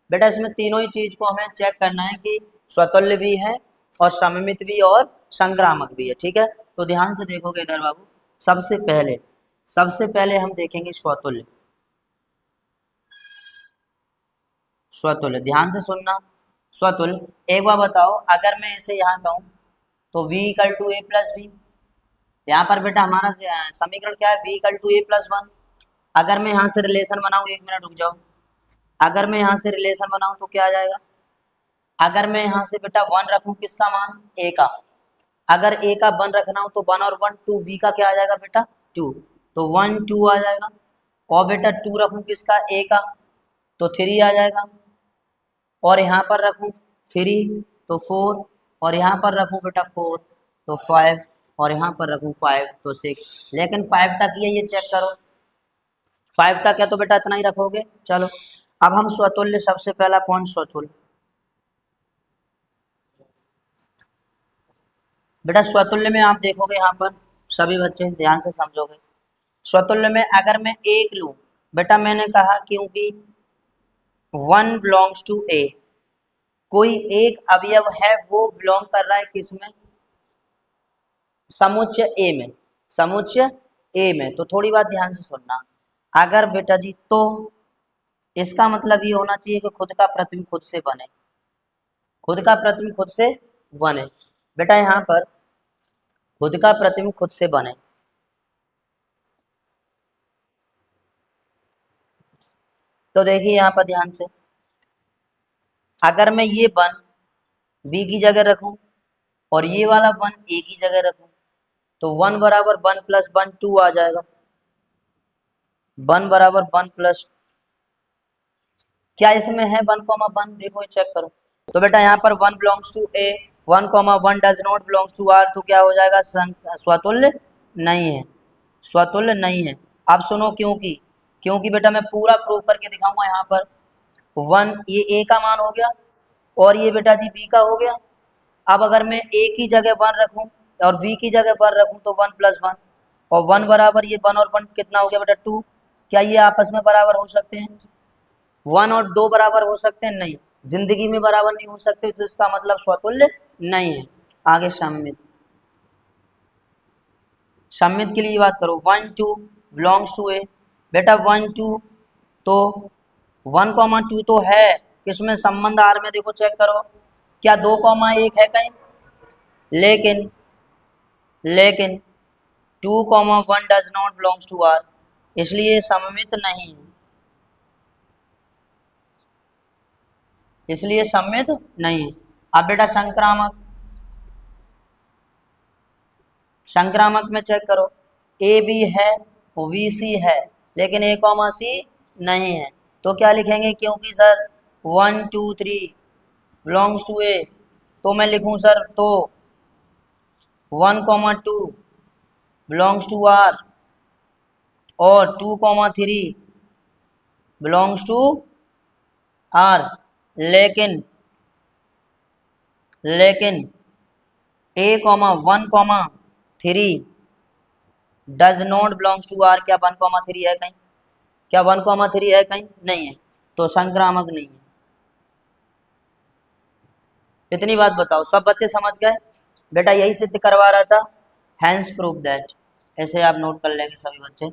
बेटा इसमें तीनों ही चीज को हमें चेक करना है कि स्वतुल्य भी है और सममित भी और संक्रामक भी है। ठीक है, तो ध्यान से देखोगे इधर बाबू, सबसे पहले हम देखेंगे स्वतुल्य। स्वतुल्य ध्यान से सुनना। स्वतुल्य एक बार बताओ, अगर मैं इसे यहाँ कहूँ तो v equal to A plus B, यहाँ पर बेटा हमारा समीकरण क्या है, v equal to A plus one. अगर मैं यहाँ से रिलेशन बनाऊँ, एक मिनट रुक जाओ, अगर मैं यहाँ से रिलेशन बनाऊँ तो क्या आ जाएगा, अगर मैं यहाँ से बेटा वन रखूँ, किसका मान, ए का, अगर ए का वन रखना हो तो वन और वन टू, वी का क्या आ जाएगा बेटा टू, तो वन टू आ जाएगा। और बेटा टू रखूँ किसका, ए का, तो थ्री आ जाएगा। और यहाँ पर रखूँ थ्री तो फोर, और यहाँ पर रखूँ बेटा फोर तो फाइव, और यहाँ पर रखूँ फाइव तो सिक्स। लेकिन फाइव तक ही है, ये चेक करो, फाइव तक है तो बेटा इतना ही रखोगे। चलो अब हम स्वतुल्य, सबसे पहला पॉइंट स्वतुल्य। बेटा स्वतुल्य में आप देखोगे, यहाँ पर सभी बच्चे ध्यान से समझोगे, स्वतुल्य में अगर मैं एक लूं, बेटा मैंने कहा क्योंकि वन बिलोंग्स टू ए, कोई एक अवयव है वो बिलोंग कर रहा है किसमें, समुच्चय ए में, समुच्चय ए में। तो थोड़ी बात ध्यान से सुनना, अगर बेटा जी, तो इसका मतलब ये होना चाहिए कि खुद का प्रतिबिंब खुद से बने, खुद का प्रतिबिंब खुद से बने। बेटा यहाँ पर खुद का प्रतिबिंब खुद से बने, तो देखिए यहाँ पर ध्यान से, अगर मैं ये वन बी की जगह रखूं और ये वाला वन ए की जगह रखूं, तो वन बराबर वन प्लस वन टू आ जाएगा, वन बराबर वन प्लस, क्या इसमें है वन कॉमा वन, देखो चेक करो। तो बेटा यहाँ पर one belongs to A, one comma one does not belongs to R, तो क्या हो जाएगा, स्वतुल्य नहीं है, स्वतुल्य नहीं है। अब सुनो क्योंकि, क्योंकि बेटा मैं पूरा प्रूव करके दिखाऊंगा। यहाँ पर वन, ये ए का मान हो गया और ये बेटा जी बी का हो गया। अब अगर मैं ए की जगह वन रखूं और बी की जगह वन रखूं तो वन प्लस वन, और वन बराबर ये वन और वन कितना हो गया बेटा टू, क्या ये आपस में बराबर हो सकते हैं, वन और दो बराबर हो सकते हैं, नहीं, जिंदगी में बराबर नहीं हो सकते, तो इसका मतलब स्वतुल्य नहीं है। आगे सम्मित, सम्मित के लिए बात करो, वन टू बिलोंग्स टू ए, बेटा वन टू, तो वन कॉमा टू तो है किसमें, संबंध आर में, देखो चेक करो, क्या दो कॉमा एक है कहीं, लेकिन लेकिन two comma one does not belongs to R, इसलिए सममित नहीं है, इसलिए सममित नहीं है। अब बेटा संक्रामक, संक्रामक में चेक करो, ए बी है, वी सी है, लेकिन ए कॉमा सी नहीं है, तो क्या लिखेंगे, क्योंकि sir one two three belongs to A, तो मैं लिखूं सर, तो one comma two belongs to R और two comma three belongs to R, लेकिन लेकिन A comma one comma three does not belongs to R, क्या वन कॉमा थ्री है कहीं, क्या वन कॉमा थ्री है कहीं, नहीं है, तो संक्रामक नहीं है। इतनी बात बताओ, सब बच्चे समझ गए, बेटा यही सिद्ध करवा रहा था, हैंस प्रूव दैट, ऐसे आप नोट कर लेंगे सभी बच्चे।